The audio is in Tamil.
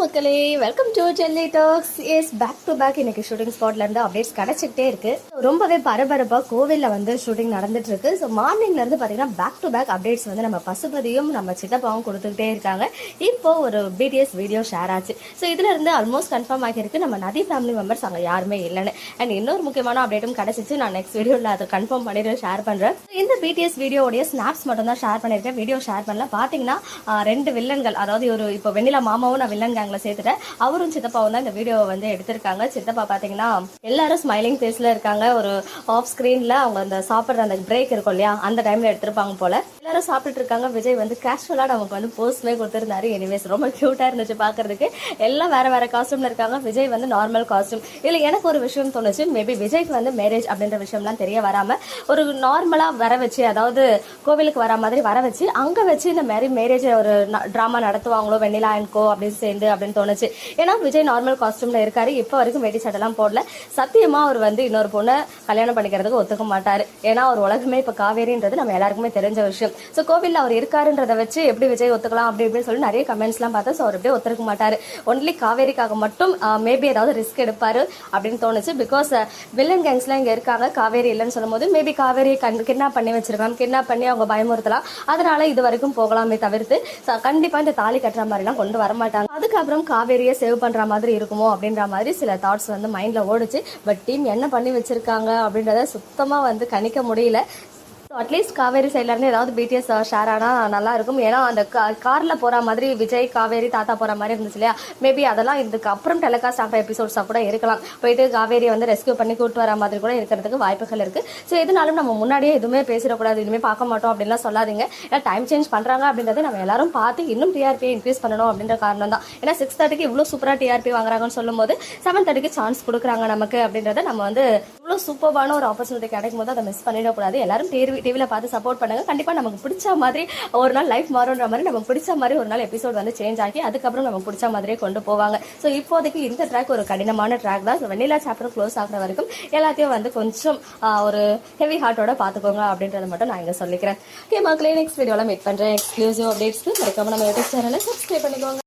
மக்களே, welcome to Chennai talks. Yes, back to back இன்னைக்கு ஷூட்டிங் ஸ்பாட்ல இருந்து அப்டேட்ஸ் கிடைச்சிக்கிட்டே இருக்கு. ரொம்பவே பரபரப்பா கோவில்ல வந்து ஷூட்டிங் நடந்துட்டு இருக்கு. ஸோ மார்னிங்ல இருந்து பாத்தீங்கன்னா பேக் டு பேக் அப்டேட்ஸ் வந்து நம்ம பசுபதியும் நம்ம சித்தப்பாவும் கொடுத்துக்கிட்டே இருக்காங்க. இப்போ ஒரு பிடிஎஸ் வீடியோ ஷேர் ஆச்சு. ஸோ இதுல இருந்து ஆல்மோஸ்ட் கன்ஃபார்ம் ஆகியிருக்கு நம்ம நதி ஃபேமிலி மெம்பர்ஸ் அங்க யாருமே இல்லைன்னு. அண்ட் இன்னொரு முக்கியமான அப்டேட்டும் கிடைச்சிச்சு. நான் நெக்ஸ்ட் வீடியோல அதை கன்ஃபார்ம் பண்ணிட்டு ஷேர் பண்றேன். இந்த பிடிஎஸ் வீடியோடைய ஸ்னாப்ஸ் மட்டும் தான் ஷேர் பண்ணிருக்கேன். வீடியோ ஷேர் பண்ணல. பாத்தீங்கன்னா ரெண்டு வில்லன்கள், அதாவது ஒரு இப்போ வெண்ணிலா மாமாவும் நான் வில்லன் கேங்ல சேர்த்துட்டேன். அவரும் சித்தப்பாவும் தான் இந்த வீடியோவை வந்து எடுத்திருக்காங்க. சித்தப்பா பாத்தீங்கன்னா எல்லாரும் ஸ்மைலிங் ஃபேஸ்ல இருக்காங்க. ஒரு ஆஃப் ஸ்கிரீன்ல அவங்க அந்த சாப்பிடுற அந்த பிரேக் இருக்கும் இல்லையா, அந்த டைம்ல எடுத்திருப்பாங்க போல. எல்லாரும் சாப்பிட்டு இருக்காங்க. விஜய் வந்து கேஷுவலா நமக்கு வந்து போஸ்ட்மே கொடுத்திருந்தாரு. எனிவேஸ் ரொம்ப கியூட்டா இருந்துச்சு பாக்குறதுக்கு. எல்லாம் வேற வேற காஸ்டியூம்ல இருக்காங்க. விஜய் வந்து நார்மல் காஸ்டியூம். இல்ல எனக்கு ஒரு விஷயம் தோணுச்சு, மேபி விஜய்க்கு வந்து மேரேஜ் அப்படின்ற விஷயம்லாம் தெரிய வராம ஒரு நார்மலா வர வச்சு, அதாவது கோவிலுக்கு வர மாதிரி வர வச்சு அங்க வச்சு இந்த மாதிரி மேரேஜ் ஒரு டிராமா நடத்துவாங்களோ வெண்ணிலா அண்ட் கோ அப்படின்னு சேர்ந்து அப்படின்னு தோணுச்சு. ஏன்னா விஜய் நார்மல் காஸ்டியூம்ல இருக்காரு. இப்ப வரைக்கும் வேட்டி சட்டெல்லாம் போடல. சத்தியமா அவர் வந்து இன்னொரு பொண்ணை கல்யாணம் பண்ணிக்கிறதுக்கு ஒத்துக்க மாட்டாரு. ஏன்னா அவர் உலகமே இப்ப காவேரின்றது நம்ம எல்லாருக்குமே தெரிஞ்ச விஷயம். சோ கோவில்ல அவர் இருக்காருன்றத வச்சு எப்படி விஜய் ஒத்துக்கலாம் அப்படி இப்படின்னு சொல்லி நிறைய கமெண்ட்ஸ் எல்லாம் பார்த்தா அவர் அப்படியே ஒத்துக்க மாட்டாரு. ஒன்லி காவேரிக்காக மட்டும் மேபி ஏதாவது ரிஸ்க் எடுப்பாரு அப்படின்னு தோணுச்சு. பிகாஸ் வில்லன் கேங்ஸ்லாம் இங்க இருக்காங்க. காவேரி இல்லைன்னு சொல்லும் போது மேபி காவேரி கிட்னாப் பண்ணி வச்சிருக்கலாம். கிட்னாப் பண்ணி அவங்க பயமுறுத்தலாம். அதனால இது வரைக்கும் போகலாமே தவிர்த்து கண்டிப்பா இந்த தாலி கட்டுற மாதிரி எல்லாம் கொண்டு வர மாட்டாங்க. அதுக்கப்புறம் காவேரியை சேவ் பண்ற மாதிரி இருக்குமோ அப்படின்ற மாதிரி சில தாட்ஸ் வந்து மைண்ட்ல ஓடுச்சு. பட் டீம் என்ன பண்ணி வச்சிருக்காங்க அப்படின்றத சுத்தமா வந்து கணிக்க முடியல. அட்லீஸ்ட் காவேரி சைட்ல இருந்து ஏதாவது பிடிஎஸ் ஷேர் ஆனா நல்லா இருக்கும். ஏன்னா அந்த கார்ல போற மாதிரி விஜய் காவேரி தாத்தா போற மாதிரி இருந்துச்சு இல்லையா, மேபி அதெல்லாம் இதுக்கு அப்புறம் டெலிகாஸ்ட் ஆகிற எபிசோட்ஸா கூட இருக்கலாம். போயிட்டு காவேரி வந்து ரெஸ்கியூ பண்ணி கூட்டு வர மாதிரி கூட இருக்கிறதுக்கு வாய்ப்புகள் இருக்கு. ஸோ எதுனாலும் நம்ம முன்னாடியே எதுவுமே பேசிடக்கூடாது, இனிமே பார்க்க மாட்டோம் அப்படின்லாம் சொல்லாதீங்க. ஏன்னா டைம் சேஞ்ச் பண்றாங்க அப்படின்றத நம்ம எல்லாரும் பார்த்து இன்னும் டிஆர்பி இன்க்ரீஸ் பண்ணணும் அப்படின்ற காரணம் தான். ஏன்னா 6:30 இவ்வளவு சூப்பரா டிஆர்பி வாங்குறாங்கன்னு சொல்லும் போது 7:30 சான்ஸ் கொடுக்குறாங்க நமக்கு அப்படின்றத நம்ம வந்து இவ்வளவு சூப்பரான ஒரு ஆப்பர்ச்சுனிட்டி கிடைக்கும் போது அதை மிஸ் பண்ணிடக்கூடாது. எல்லாரும் டிவில பார்த்து சப்போர்ட் பண்ணுங்க. கண்டிப்பா நமக்கு பிடிச்ச மாதிரி ஒரு நாள் லைஃப் மாறுன்ற மாதிரி நமக்கு பிடிச்ச மாதிரி ஒரு நாள் எபிசோட் வந்து சேஞ்ச் ஆகி அதுக்கப்புறம் நமக்கு பிடிச்ச மாதிரியே கொண்டு போவாங்க. ஸோ இப்போதைக்கு இந்த ட்ராக் ஒரு கடினமான ட்ராக் தான். வெண்ணிலா சாப்டர் க்ளோஸ் ஆகிற வரைக்கும் எல்லாத்தையும் வந்து கொஞ்சம் ஒரு ஹெவி ஹார்ட்டோட பாத்துக்கோங்க அப்படின்றத மட்டும் நான் இங்க சொல்லிக்கிறேன். ஓகே மக்களே, நெக்ஸ்ட் வீடியோல மீட் பண்றேன். எக்ஸ்க்ளூசிவ் அப்டேட்ஸ்க்கு மறக்காம நம்ம யூடியூப் சேனலை சப்ஸ்கிரைப் பண்ணிக்கோங்க.